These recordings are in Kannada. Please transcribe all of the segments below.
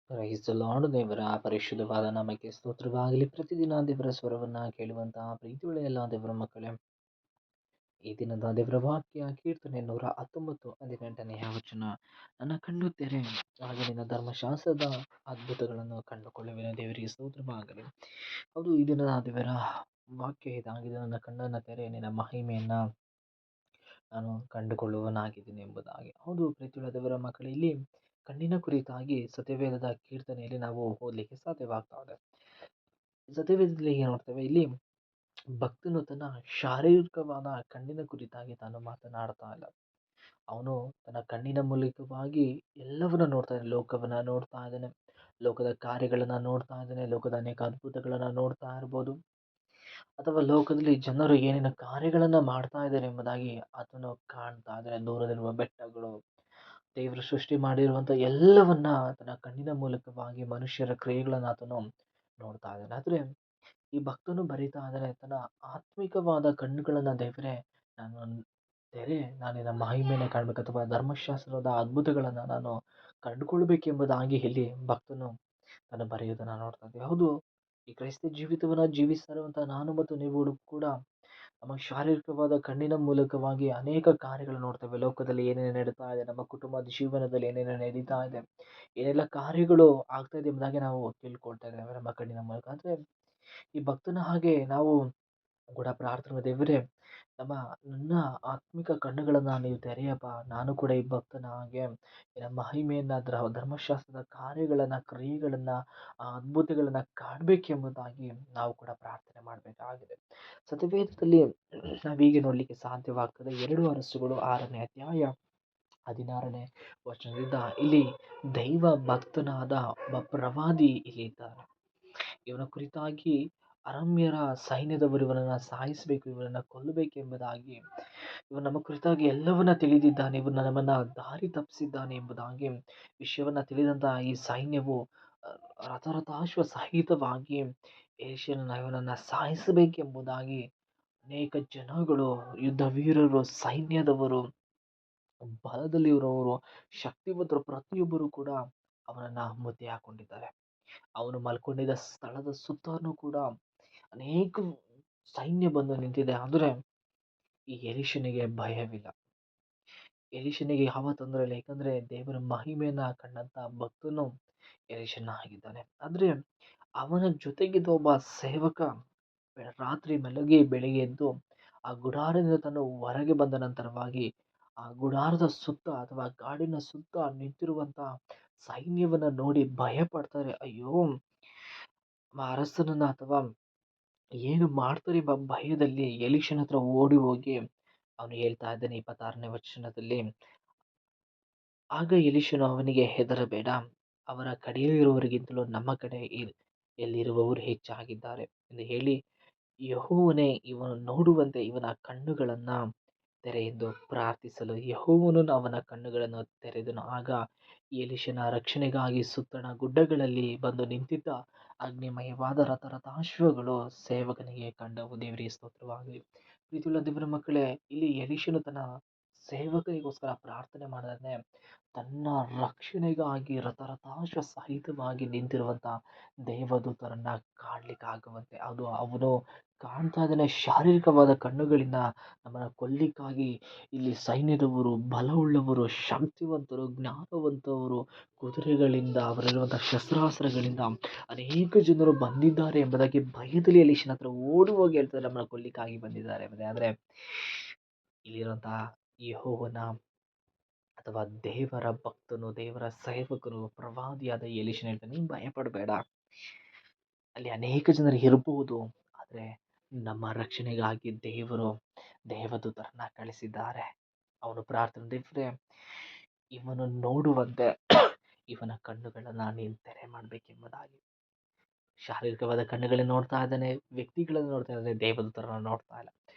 Praise the lord. ದೇವರ ಪರಿಶುದ್ಧವಾದ ನಾಮಕ್ಕೆ ಸ್ತೋತ್ರವಾಗಲಿ. ಪ್ರತಿದಿನ ದೇವರ ಸ್ವರವನ್ನ ಕೇಳುವಂತಹ ಪ್ರೀತಿಯುಳ್ಳ ಎಲ್ಲ ದೇವರ ಮಕ್ಕಳೇ, ಈ ದಿನದ ದೇವರ ವಾಕ್ಯ ಕೀರ್ತನೆ 119 ವಚನ. ನನ್ನ ಕಣ್ಣು ತೆರೆ, ಹಾಗೆ ನಿನ್ನ ಧರ್ಮಶಾಸ್ತ್ರದ ಅದ್ಭುತಗಳನ್ನು ಕಂಡುಕೊಳ್ಳುವಿನ. ದೇವರಿಗೆ ಸ್ತೋತ್ರವಾಗಲಿ. ಹೌದು, ಈ ದಿನದ ದೇವರ ವಾಕ್ಯ ಇದಾಗಿದೆ. ನನ್ನ ಕಣ್ಣನ್ನ ತೆರೆ, ನಿನ್ನ ಮಹಿಮೆಯನ್ನ ನಾನು ಕಂಡುಕೊಳ್ಳುವನಾಗಿದ್ದೀನಿ ಎಂಬುದಾಗಿ. ಹೌದು ಪ್ರೀತಿಯುಳ್ಳ ದೇವರ ಮಕ್ಕಳೇ, ಇಲ್ಲಿ ಕಣ್ಣಿನ ಕುರಿತಾಗಿ ಸತ್ಯವೇದದ ಕೀರ್ತನೆಯಲ್ಲಿ ನಾವು ಓದಲಿಕ್ಕೆ ಸಾಧ್ಯವಾಗ್ತಾ ಇದೆ. ಸತ್ಯವೇದದಲ್ಲಿ ಏನ್ ನೋಡ್ತೇವೆ, ಇಲ್ಲಿ ಭಕ್ತನು ತನ್ನ ಶಾರೀರಿಕವಾದ ಕಣ್ಣಿನ ಕುರಿತಾಗಿ ತಾನು ಮಾತನಾಡ್ತಾ ಇಲ್ಲ. ಅವನು ತನ್ನ ಕಣ್ಣಿನ ಮೂಲಕವಾಗಿ ಎಲ್ಲವನ್ನ ನೋಡ್ತಾ ಇದ್ದಾನೆ. ಲೋಕವನ್ನ ನೋಡ್ತಾ ಇದ್ದಾನೆ, ಲೋಕದ ಕಾರ್ಯಗಳನ್ನ ನೋಡ್ತಾ ಇದ್ದಾನೆ, ಲೋಕದ ಅನೇಕ ಅದ್ಭುತಗಳನ್ನ ನೋಡ್ತಾ ಇರ್ಬೋದು, ಅಥವಾ ಲೋಕದಲ್ಲಿ ಜನರು ಏನೇನು ಕಾರ್ಯಗಳನ್ನ ಮಾಡ್ತಾ ಇದ್ದಾರೆ ಎಂಬುದಾಗಿ ಆತನು ಕಾಣ್ತಾ ಇದ್ದಾನೆ. ದೂರದಿರುವ ಬೆಟ್ಟಗಳು, ದೇವರು ಸೃಷ್ಟಿ ಮಾಡಿರುವಂತ ಎಲ್ಲವನ್ನ ತನ್ನ ಕಣ್ಣಿನ ಮೂಲಕವಾಗಿ ಮನುಷ್ಯರ ಕ್ರಿಯೆಗಳನ್ನ ಆತನು ನೋಡ್ತಾ ಇದ್ದಾನೆ. ಆದ್ರೆ ಈ ಭಕ್ತನು ಬರೀತಾ ಇದ್ದಾನೆ, ತನ್ನ ಆತ್ಮಿಕವಾದ ಕಣ್ಣುಗಳನ್ನ ದೇವರೇ ನಾನು ತೆರೆ, ನಾನು ನಿನ್ನ ಮಹಿಮೆಯನ್ನ ಕಾಣ್ಬೇಕು, ಅಥವಾ ಧರ್ಮಶಾಸ್ತ್ರದ ಅದ್ಭುತಗಳನ್ನ ನಾನು ಕಂಡುಕೊಳ್ಬೇಕೆಂಬುದಾಗಿ ಇಲ್ಲಿ ಭಕ್ತನು ತಾನು ಬರೆಯುವುದನ್ನ ನೋಡ್ತಾ ಇದ್ದೀವಿ. ಹೌದು, ಈ ಕ್ರೈಸ್ತ ಜೀವಿತವನ್ನ ಜೀವಿಸ್ತಾ ಇರುವಂತಹ ನಾನು ಮತ್ತು ನೀವು ಕೂಡ ನಮ್ಮ ಶಾರೀರಿಕವಾದ ಕಣ್ಣಿನ ಮೂಲಕವಾಗಿ ಅನೇಕ ಕಾರ್ಯಗಳು ನೋಡ್ತೇವೆ. ಲೋಕದಲ್ಲಿ ಏನೇನು ನಡೀತಾ ಇದೆ, ನಮ್ಮ ಕುಟುಂಬದ ಜೀವನದಲ್ಲಿ ಏನೇನು ನಡೀತಾ ಇದೆ, ಏನೆಲ್ಲ ಕಾರ್ಯಗಳು ಆಗ್ತಾ ಇದೆ ಎಂಬುದಾಗಿ ನಾವು ತಿಳ್ಕೊಳ್ತಾ ಇದ್ದೇವೆ ನಮ್ಮ ಕಣ್ಣಿನ ಮೂಲಕ. ಆದ್ರೆ ಈ ಭಕ್ತನ ಹಾಗೆ ನಾವು ಕೂಡ ಪ್ರಾರ್ಥನೆ, ದೇವರೇ ನನ್ನ ಆತ್ಮಿಕ ಕಣ್ಣುಗಳನ್ನ ನೀವು ತೆರೆಯಪ್ಪ, ನಾನು ಕೂಡ ಈ ಭಕ್ತನ ಹಾಗೆ ನಿನ್ನ ಮಹಿಮೆಯನ್ನ, ಧರ್ಮಶಾಸ್ತ್ರದ ಕಾರ್ಯಗಳನ್ನ, ಕ್ರಿಯೆಗಳನ್ನ, ಆ ಅದ್ಭುತಗಳನ್ನ ಕಾಣ್ಬೇಕೆಂಬುದಾಗಿ ನಾವು ಕೂಡ ಪ್ರಾರ್ಥನೆ ಮಾಡಬೇಕಾಗಿದೆ. ಸತ್ಯವೇದದಲ್ಲಿ ನಾವೀಗೆ ನೋಡ್ಲಿಕ್ಕೆ ಸಾಧ್ಯವಾಗ್ತದೆ. 2 ಅರಸುಗಳು 6ನೇ ಅಧ್ಯಾಯ 16ನೇ ವಚನದಿಂದ ಇಲ್ಲಿ ದೈವ ಭಕ್ತನಾದ ಒಬ್ಬ ಪ್ರವಾದಿ ಇಲ್ಲಿ ಇದ್ದಾನೆ. ಇವನ ಕುರಿತಾಗಿ ಅರಮ್ಯರ ಸೈನ್ಯದವರು ಇವನನ್ನ ಸಾಯಿಸಬೇಕು, ಇವನನ್ನ ಕೊಲ್ಲಬೇಕೆಂಬುದಾಗಿ, ಇವನು ನಮ್ಮ ಕುರಿತಾಗಿ ಎಲ್ಲವನ್ನ ತಿಳಿದಿದ್ದಾನೆ, ಇವನು ನಮ್ಮನ್ನ ದಾರಿ ತಪ್ಪಿಸಿದ್ದಾನೆ ಎಂಬುದಾಗಿ ವಿಷಯವನ್ನ ತಿಳಿದಂತಹ ಈ ಸೈನ್ಯವು ರಥರಥಾಶ್ವ ಸಹಿತವಾಗಿ ಇವನನ್ನ ಸಾಯಿಸಬೇಕೆಂಬುದಾಗಿ ಅನೇಕ ಜನಗಳು, ಯುದ್ಧ ವೀರರು, ಸೈನ್ಯದವರು, ಬಲದಲ್ಲಿ ಇರುವವರು, ಶಕ್ತಿವಂತರು ಪ್ರತಿಯೊಬ್ಬರು ಕೂಡ ಅವನನ್ನ ಮುದ್ದೆ ಹಾಕೊಂಡಿದ್ದಾರೆ. ಅವನು ಮಲ್ಕೊಂಡಿದ್ದ ಸ್ಥಳದ ಸುತ್ತಲೂ ಕೂಡ ಅನೇಕ ಸೈನ್ಯ ಬಂದು ನಿಂತಿದೆ. ಆದ್ರೆ ಈ ಎಲೀಷನಿಗೆ ಭಯವಿಲ್ಲ. ಎಲೀಷನಿಗೆ ಯಾವ ತೊಂದರೆ ಇಲ್ಲ, ಯಾಕಂದ್ರೆ ದೇವರ ಮಹಿಮೆಯನ್ನ ಕಂಡಂತ ಭಕ್ತನು ಎಲೀಷನ ಆಗಿದ್ದಾನೆ. ಆದ್ರೆ ಅವನ ಜೊತೆಗಿದ್ದ ಒಬ್ಬ ಸೇವಕ ರಾತ್ರಿ ಮಲಗಿ ಬೆಳಿಗ್ಗೆ ಎದ್ದು ಆ ಗುಡಾರದಿಂದ ತಾನು ಹೊರಗೆ ಬಂದ ನಂತರವಾಗಿ ಆ ಗುಡಾರದ ಸುತ್ತ ಅಥವಾ ಗಾಡಿನ ಸುತ್ತ ನಿಂತಿರುವಂತ ಸೈನ್ಯವನ್ನ ನೋಡಿ ಭಯ ಪಡ್ತಾರೆ. ಅಯ್ಯೋ, ಅರಸನನ್ನ ಅಥವಾ ಏನು ಮಾಡ್ತಾರೆ ಎಂಬ ಭಯದಲ್ಲಿ ಎಲೀಷನ ಹತ್ರ ಓಡಿ ಹೋಗಿ ಅವನು ಹೇಳ್ತಾ ಇದ್ದಾನೆ 26ನೇ ವಚನದಲ್ಲಿ, ಆಗ ಎಲೀಷನು ಅವನಿಗೆ, ಹೆದರಬೇಡ, ಅವರ ಕಡೆಯಲ್ಲಿರುವವರಿಗಿಂತಲೂ ನಮ್ಮ ಕಡೆ ಎಲ್ಲಿರುವವರು ಹೆಚ್ಚಾಗಿದ್ದಾರೆ ಎಂದು ಹೇಳಿ, ಯೆಹೋವನೇ ಇವನು ನೋಡುವಂತೆ ಇವನ ಕಣ್ಣುಗಳನ್ನ ತೆರೆ ಎಂದು ಪ್ರಾರ್ಥಿಸಲು ಯೆಹೋವನು ಅವನ ಕಣ್ಣುಗಳನ್ನು ತೆರೆದನು. ಆಗ ಎಲೀಷನ ರಕ್ಷಣೆಗಾಗಿ ಸುತ್ತಣ ಗುಡ್ಡಗಳಲ್ಲಿ ಬಂದು ನಿಂತಿದ್ದ ಅಗ್ನಿಮಯವಾದ ರಥರಥಾಶ್ವಗಳು ಸೇವಕನಿಗೆ ಕಂಡವು. ದೇವರಿಗೆ ಸ್ತೋತ್ರವಾಗಲಿ. ಪ್ರೀತಿಯುಳ್ಳ ದೇವರ ಮಕ್ಕಳೇ, ಇಲ್ಲಿ ಎಲೀಷನು ತನ್ನ ಸೇವಕನಿಗೋಸ್ಕರ ಪ್ರಾರ್ಥನೆ ಮಾಡಿದ್ರೆ, ತನ್ನ ರಕ್ಷಣೆಗಾಗಿ ರಥರಥಾಶ್ವ ಸಹಿತವಾಗಿ ನಿಂತಿರುವಂತ ದೇವದೂತರನ್ನ ಕಾಣ್ಲಿಕ್ಕಾಗುವಂತೆ, ಅದು ಅವನು ಕಾಣ್ತಾ ಇದ್ದಾನೆ. ಶಾರೀರಿಕವಾದ ಕಣ್ಣುಗಳಿಂದ ನಮ್ಮನ್ನ ಕೊಲ್ಲಿಕ್ಕಾಗಿ ಇಲ್ಲಿ ಸೈನ್ಯದವರು, ಬಲವುಳ್ಳವರು, ಶಕ್ತಿವಂತರು, ಜ್ಞಾನವಂತವರು, ಕುದುರೆಗಳಿಂದ, ಅವರಲ್ಲಿರುವಂತಹ ಶಸ್ತ್ರಾಸ್ತ್ರಗಳಿಂದ ಅನೇಕ ಜನರು ಬಂದಿದ್ದಾರೆ ಎಂಬುದಾಗಿ ಭಯದಲ್ಲಿ ಎಲೀಷನ ಹತ್ರ ಓಡಿ ಹೋಗಿ ಹೇಳ್ತಾರೆ, ನಮ್ಮನ್ನ ಕೊಲ್ಲಿಕ್ಕಾಗಿ ಬಂದಿದ್ದಾರೆ ಎಂಬುದೇ. ಆದ್ರೆ ಇಲ್ಲಿರುವಂತಹ ಯೆಹೋವನ ಅಥವಾ ದೇವರ ಭಕ್ತನು, ದೇವರ ಸೇವಕನು, ಪ್ರವಾದಿಯಾದ ಎಲೀಷನ ಹೇಳ್ತಾನೆ, ನೀನ್ ಭಯ ಪಡಬೇಡ, ಅಲ್ಲಿ ಅನೇಕ ಜನರು ಇರಬಹುದು, ಆದ್ರೆ ನಮ್ಮ ರಕ್ಷಣೆಗಾಗಿ ದೇವರು ದೇವದೂತರನ್ನ ಕಳಿಸಿದ್ದಾರೆ. ಅವನು ಪ್ರಾರ್ಥನೆ, ದೇವರೇ ಇವನು ನೋಡುವಂತೆ ಇವನ ಕಣ್ಣುಗಳನ್ನ ನೀನು ತೆರೆ ಮಾಡ್ಬೇಕೆಂಬುದಾಗಿ. ಶಾರೀರಿಕವಾದ ಕಣ್ಣುಗಳನ್ನ ನೋಡ್ತಾ ಇದ್ದಾನೆ, ವ್ಯಕ್ತಿಗಳನ್ನ ನೋಡ್ತಾ ಇದ್ದಾನೆ, ದೇವದೂತರನ್ನ ನೋಡ್ತಾ ಇಲ್ಲ,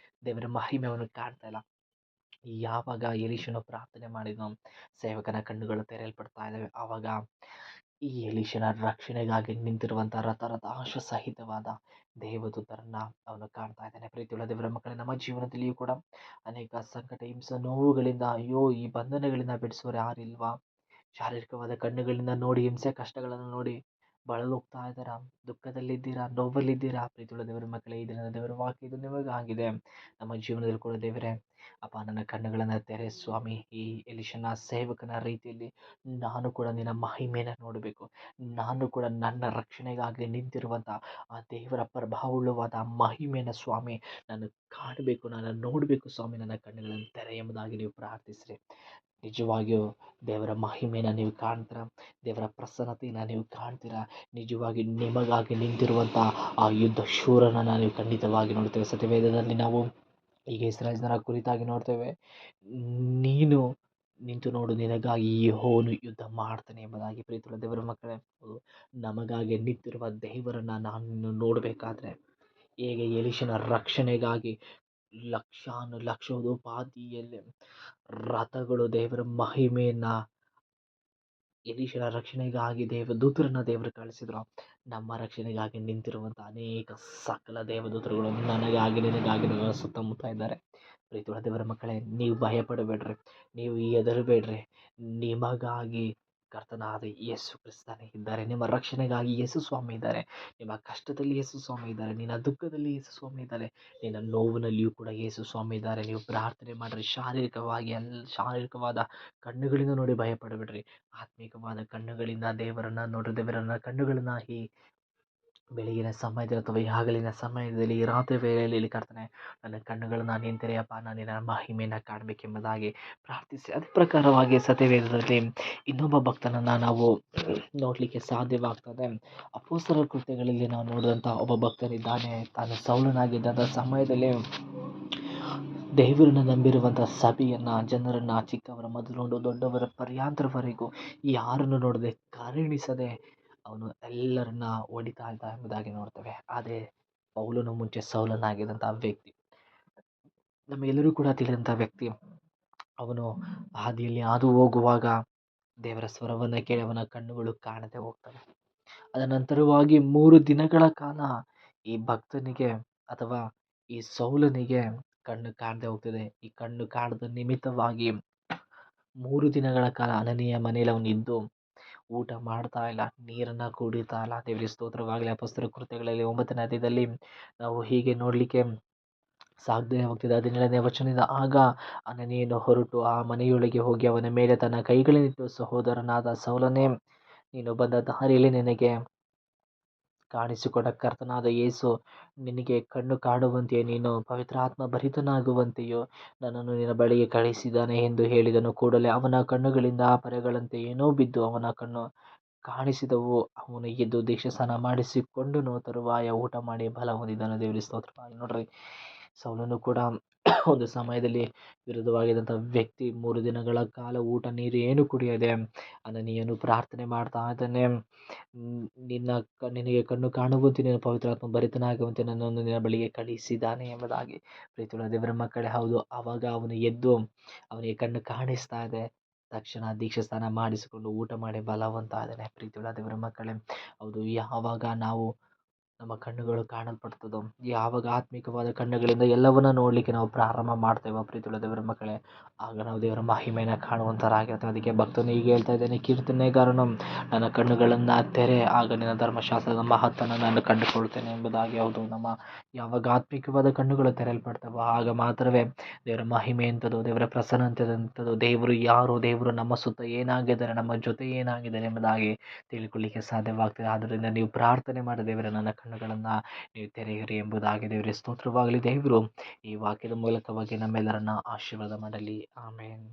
ದೇವರ ಮಹಿಮೆ ಅವನು ಕಾಣ್ತಾ ಇಲ್ಲ. ಯಾವಾಗ ಎಲೀಷನು ಪ್ರಾರ್ಥನೆ ಮಾಡಿದನೋ, ಸೇವಕನ ಕಣ್ಣುಗಳು ತೆರೆಯಲ್ಪಡ್ತಾ ಇದ್ದಾವೆ. ಆವಾಗ ಈ ಎಲೀಷನ ರಕ್ಷಣೆಗಾಗಿ ನಿಂತಿರುವಂತಹ ರಥರಥಾಶ್ವ ಸಹಿತವಾದ ದೇವದೂತರನ್ನ ಅವನು ಕಾಣ್ತಾ ಇದ್ದಾನೆ. ಪ್ರೀತಿಯುಳ್ಳ ದೇವರ ಮಕ್ಕಳೇ, ನಮ್ಮ ಜೀವನದಲ್ಲಿಯೂ ಕೂಡ ಅನೇಕ ಸಂಕಟ, ಹಿಂಸೆ, ನೋವುಗಳಿಂದ, ಅಯ್ಯೋ ಈ ಬಂಧನಗಳಿಂದ ಬಿಡಿಸುವರು ಯಾರಿಲ್ವಾ, ಶಾರೀರಿಕವಾದ ಕಣ್ಣುಗಳಿಂದ ನೋಡಿ ಹಿಂಸೆ ಕಷ್ಟಗಳನ್ನು ನೋಡಿ ಬಳಲುತ್ತಾ ಇದ್ದೀರಾ, ದುಃಖದಲ್ಲಿದ್ದೀರಾ, ನೋವಲ್ಲಿದ್ದೀರಾ. ಪ್ರೀತಿಯುಳ್ಳ ದೇವರ ಮಕ್ಕಳೇ, ಈ ದಿನದ ದೇವರ ವಾಕ್ಯ ಇದು ನಿಮಗಾಗಿದೆ. ನಮ್ಮ ಜೀವನದಲ್ಲಿ ಕೂಡ ದೇವರೇ, ಅಪ್ಪ ನನ್ನ ಕಣ್ಣುಗಳನ್ನು ತೆರೆ ಸ್ವಾಮಿ. ಈ ಎಲಿಷನ ಸೇವಕನ ರೀತಿಯಲ್ಲಿ ನಾನು ಕೂಡ ನಿನ್ನ ಮಹಿಮೆಯನ್ನು ನೋಡಬೇಕು. ನಾನು ಕೂಡ ನನ್ನ ರಕ್ಷಣೆಗಾಗಿ ನಿಂತಿರುವಂಥ ಆ ದೇವರ ಪ್ರಭಾವವುಳ್ಳವಾದ ಆ ಮಹಿಮೆಯನ್ನು ಸ್ವಾಮಿ ನಾನು ಕಾಣಬೇಕು, ನಾನು ನೋಡಬೇಕು ಸ್ವಾಮಿ. ನನ್ನ ಕಣ್ಣುಗಳನ್ನು ತೆರೆ ಎಂಬುದಾಗಿ ನೀವು ಪ್ರಾರ್ಥಿಸ್ರಿ. ನಿಜವಾಗಿಯೂ ದೇವರ ಮಹಿಮೆಯನ್ನು ನೀವು ಕಾಣ್ತೀರಾ, ದೇವರ ಪ್ರಸನ್ನತೆಯನ್ನು ನೀವು ಕಾಣ್ತೀರಾ. ನಿಜವಾಗಿ ನಿಮಗಾಗಿ ನಿಂತಿರುವಂಥ ಆ ಯುದ್ಧ ಶೂರನನ್ನು ನೀವು ಖಂಡಿತವಾಗಿ ನೋಡ್ತೇವೆ. ಸತ್ಯವೇದದಲ್ಲಿ ನಾವು ಈಗ ಇಸ್ರಾಯೇಲ್ ಜನರ ಕುರಿತಾಗಿ ನೋಡ್ತೇವೆ, ನೀನು ನಿಂತು ನೋಡು, ನಿನಗಾಗಿ ಯೆಹೋವನು ಯುದ್ಧ ಮಾಡ್ತಾನೆ ಎಂಬುದಾಗಿ. ಪ್ರೀತಿಯುಳ್ಳ ದೇವರ ಮಕ್ಕಳೇ, ನಮಗಾಗಿ ನಿಂತಿರುವ ದೇವರನ್ನು ನಾನು ನೋಡಬೇಕಾದ್ರೆ ಹೇಗೆ ಎಲೀಷನ ರಕ್ಷಣೆಗಾಗಿ ಲಕ್ಷೋಪಲಕ್ಷೋಪಾದಿಯಲ್ಲಿ ರಥಗಳು ದೇವರ ಮಹಿಮೆಯನ್ನು ಎಲೀಷನ ರಕ್ಷಣೆಗಾಗಿ ದೇವರು ಕಳಿಸಿದ್ರು. ನಮ್ಮ ರಕ್ಷಣೆಗಾಗಿ ನಿಂತಿರುವಂಥ ಅನೇಕ ಸಕಲ ದೇವದೂತರುಗಳು ನನಗಾಗಿ ನಿನಗಾಗಿ ನನ್ನ ಸುತ್ತಮುತ್ತ ಇದ್ದಾರೆ. ಪ್ರೀತಿಯುಳ್ಳ ದೇವರ ಮಕ್ಕಳೇ, ನೀವು ಭಯಪಡಬೇಡ್ರಿ, ನೀವು ಹೆದರಬೇಡ್ರಿ. ನಿಮಗಾಗಿ ಕರ್ತನಾದ ಯೇಸು ಕ್ರಿಸ್ತನೇ ಇದ್ದಾರೆ. ನಿಮ್ಮ ರಕ್ಷಣೆಗಾಗಿ ಯೇಸು ಸ್ವಾಮಿ ಇದ್ದಾರೆ. ನಿಮ್ಮ ಕಷ್ಟದಲ್ಲಿ ಯೇಸು ಸ್ವಾಮಿ ಇದ್ದಾರೆ. ನಿನ್ನ ದುಃಖದಲ್ಲಿ ಯೇಸು ಸ್ವಾಮಿ ಇದ್ದಾರೆ. ನಿನ್ನ ನೋವಿನಲ್ಲಿಯೂ ಕೂಡ ಯೇಸು ಸ್ವಾಮಿ ಇದ್ದಾರೆ. ನೀವು ಪ್ರಾರ್ಥನೆ ಮಾಡಿರಿ. ಶಾರೀರಿಕವಾದ ಕಣ್ಣುಗಳಿಂದ ನೋಡಿ ಭಯಪಡಬೇಡ್ರಿ. ಆತ್ಮಿಕವಾದ ಕಣ್ಣುಗಳಿಂದ ದೇವರನ್ನ ನೋಡ್ರಿ. ದೇವರನ್ನ ಕಣ್ಣುಗಳನ್ನ ಈ ಬೆಳಗಿನ ಸಮಯದಲ್ಲಿ ಅಥವಾ ಈ ಹಗಲಿನ ಸಮಯದಲ್ಲಿ ಈ ರಾತ್ರಿ ವೇಳೆಯಲ್ಲಿ ಕರ್ತನೆ, ನನ್ನ ಕಣ್ಣುಗಳನ್ನು ನೀನು ತೆರೆಯಪ್ಪ, ನಾನು ನಿನ್ನ ಮಹಿಮೆಯನ್ನು ಕಾಣಬೇಕೆಂಬುದಾಗಿ ಪ್ರಾರ್ಥಿಸಿ. ಅದೇ ಪ್ರಕಾರವಾಗಿ ಸತ್ಯವೇದದಲ್ಲಿ ಇನ್ನೊಬ್ಬ ಭಕ್ತನನ್ನು ನಾವು ನೋಡಲಿಕ್ಕೆ ಸಾಧ್ಯವಾಗ್ತದೆ. ಅಪೊಸ್ತಲರ ಕೃತ್ಯಗಳಲ್ಲಿ ನಾವು ನೋಡಿದಂಥ ಒಬ್ಬ ಭಕ್ತನಿದ್ದಾನೆ. ತಾನು ಸೌಲನಾಗಿದ್ದಂಥ ಸಮಯದಲ್ಲಿ ದೇವರನ್ನು ನಂಬಿರುವಂಥ ಸಭೆಯನ್ನು, ಜನರನ್ನು, ಚಿಕ್ಕವರ ಮೊದಲುಗೊಂಡು ದೊಡ್ಡವರ ಪರ್ಯಾಂತರವರೆಗೂ ಯಾರನ್ನು ನೋಡದೆ ಕರುಣಿಸದೆ ಅವನು ಎಲ್ಲರನ್ನ ಹೊಡಿತಾ ಇದ್ದ ಎಂಬುದಾಗಿ ನೋಡ್ತೇವೆ. ಅದೇ ಪೌಲನು ಮುಂಚೆ ಸೌಲನಾಗಿದ್ದಂಥ ವ್ಯಕ್ತಿ, ನಮಗೆಲ್ಲರೂ ಕೂಡ ತಿಳಿದಂಥ ವ್ಯಕ್ತಿ. ಅವನು ಹಾದಿಯಲ್ಲಿ ಹಾದು ಹೋಗುವಾಗ ದೇವರ ಸ್ವರವನ್ನು ಕೇಳಿ ಅವನ ಕಣ್ಣುಗಳು ಕಾಣದೆ ಹೋಗ್ತವೆ. ಅದ ನಂತರವಾಗಿ 3 ದಿನಗಳ ಕಾಲ ಈ ಭಕ್ತನಿಗೆ ಅಥವಾ ಈ ಸೌಲನಿಗೆ ಕಣ್ಣು ಕಾಣದೆ ಹೋಗ್ತದೆ. ಈ ಕಣ್ಣು ಕಾಣದ ನಿಮಿತ್ತವಾಗಿ 3 ದಿನಗಳ ಕಾಲ ಅನನೀಯ ಮನೆಯಲ್ಲಿ ಅವನು ಇದ್ದು ಊಟ ಮಾಡ್ತಾ ಇಲ್ಲ, ನೀರನ್ನು ಕುಡಿತಾ ಇಲ್ಲ. ದೇವರಿಗೆ ಸ್ತೋತ್ರವಾಗಲಿ. ಅಪೊಸ್ತಲರ ಕೃತ್ಯಗಳಲ್ಲಿ 9ನೇ ಅಧ್ಯಾಯದಲ್ಲಿ ನಾವು ಹೀಗೆ ನೋಡಲಿಕ್ಕೆ ಸಾಧ್ಯವಾಗ್ತದೆ. 17ನೇ ವಚನದಿಂದ, ಆಗ ಅನನೀಯನು ಹೊರಟು ಆ ಮನೆಯೊಳಗೆ ಹೋಗಿ ಅವನ ಮೇಲೆ ತನ್ನ ಕೈಗಳನ್ನಿಟ್ಟು, ಸಹೋದರನಾದ ಸೌಲನೇ, ನೀನು ಬಂದ ದಾರಿಯಲ್ಲಿ ನಿನಗೆ ಕಾಣಿಸಿಕೊಂಡ ಕರ್ತನಾದ ಯೇಸು ನಿನಗೆ ಕಣ್ಣು ಕಾಣುವಂತೆಯೇ ನೀನು ಪವಿತ್ರಾತ್ಮ ಭರಿತನಾಗುವಂತೆಯೋ ನನ್ನನ್ನು ನಿನ್ನ ಬಳಿಗೆ ಕಳಿಸಿದ್ದಾನೆ ಎಂದು ಹೇಳಿದನು. ಕೂಡಲೇ ಅವನ ಕಣ್ಣುಗಳಿಂದ ಪರೆಗಳಂತೆ ಏನೋ ಬಿದ್ದು ಅವನ ಕಣ್ಣು ಕಾಣಿಸಿದವು. ಅವನು ಎದ್ದು ದೀಕ್ಷಾಸ್ನಾನ ಮಾಡಿಸಿಕೊಂಡನು. ತರುವಾಯ ಊಟ ಮಾಡಿ ಬಲ ಹೊಂದಿದನು. ದೇವರಿಗೆ ಸ್ತೋತ್ರವಾಗಿ. ನೋಡ್ರಿ, ಸೌಲನು ಕೂಡ ಒಂದು ಸಮಯದಲ್ಲಿ ವಿರುದ್ಧವಾಗಿದ್ದಂಥ ವ್ಯಕ್ತಿ. 3 ದಿನಗಳ ಕಾಲ ಊಟ ನೀರು ಏನು ಕುಡಿಯದೆ ಅನನೀಯನು ಪ್ರಾರ್ಥನೆ ಮಾಡ್ತಾ ಇದ್ದಾನೆ. ನಿನಗೆ ಕಣ್ಣು ಕಾಣುವಂತೆ, ನೀನು ಪವಿತ್ರಾತ್ಮ ಭರಿತನಾಗುವಂತೆ ನನ್ನನ್ನು ನಿನ್ನ ಬಳಿಗೆ ಕಳಿಸಿದ್ದಾನೆ ಎಂಬುದಾಗಿ. ಪ್ರೀತಿಯುಳ್ಳ ದೇವರ ಮಕ್ಕಳೇ, ಹೌದು, ಆವಾಗ ಅವನು ಎದ್ದು ಅವನಿಗೆ ಕಣ್ಣು ಕಾಣಿಸ್ತಾ ಇದೆ. ತಕ್ಷಣ ದೀಕ್ಷಾಸ್ನಾನ ಮಾಡಿಸಿಕೊಂಡು ಊಟ ಮಾಡಿ ಬಲವಂತ ಇದ್ದಾನೆ. ಪ್ರೀತಿಯುಳ್ಳ ದೇವರ ಮಕ್ಕಳೇ, ಹೌದು, ಯಾವಾಗ ನಾವು ನಮ್ಮ ಕಣ್ಣುಗಳು ಕಾಣಲ್ಪಡ್ತದೋ, ಯಾವಾಗ ಆತ್ಮಿಕವಾದ ಕಣ್ಣುಗಳಿಂದ ಎಲ್ಲವನ್ನ ನೋಡಲಿಕ್ಕೆ ನಾವು ಪ್ರಾರಂಭ ಮಾಡ್ತೇವೆ ಪ್ರೀತಿಯುಳ್ಳ ದೇವರ ಮಕ್ಕಳೇ, ಆಗ ನಾವು ದೇವರ ಮಹಿಮೆಯನ್ನು ಕಾಣುವಂಥರಾಗಿರ್ತೇವೆ. ಅದಕ್ಕೆ ಭಕ್ತನು ಈಗ ಹೇಳ್ತಾ ಇದ್ದಾನೆ, ಕೀರ್ತನೆಗಾರನು, ನನ್ನ ಕಣ್ಣುಗಳನ್ನು ತೆರೆ, ಆಗ ನಿನ್ನ ಧರ್ಮಶಾಸ್ತ್ರದ ಮಹತ್ತನ್ನು ನಾನು ಕಂಡುಕೊಳ್ತೇನೆ ಎಂಬುದಾಗಿ. ಹೌದು, ನಮ್ಮ ಯಾವಾಗ ಆತ್ಮಿಕವಾದ ಕಣ್ಣುಗಳು ತೆರೆಯಲ್ಪಡ್ತವೋ ಆಗ ಮಾತ್ರವೇ ದೇವರ ಮಹಿಮೆ ಎಂಥದ್ದು, ದೇವರ ಪ್ರಸನ್ನತೆ ಎಂಥದ್ದು, ದೇವರು ಯಾರು, ದೇವರು ನಮ್ಮ ಸುತ್ತ ಏನಾಗಿದ್ದಾರೆ, ನಮ್ಮ ಜೊತೆ ಏನಾಗಿದ್ದಾರೆ ಎಂಬುದಾಗಿ ತಿಳ್ಕೊಳ್ಳಿಕ್ಕೆ ಸಾಧ್ಯವಾಗ್ತದೆ. ಆದ್ದರಿಂದ ನೀವು ಪ್ರಾರ್ಥನೆ ಮಾಡಿ, ದೇವರ ನನ್ನ ಕಣ್ಣುಗಳನ್ನು ನೀವು ತೆರೆಯಿರಿ ಎಂಬುದಾಗಿ. ದೇವರಿಗೆ ಸ್ತೋತ್ರವಾಗಲಿ. ದೇವರು ಈ ವಾಕ್ಯದ ಮೂಲಕವಾಗಿ ನಮ್ಮೆಲ್ಲರನ್ನ ಆಶೀರ್ವಾದ ಮಾಡಲಿ. ಆಮೇನ್.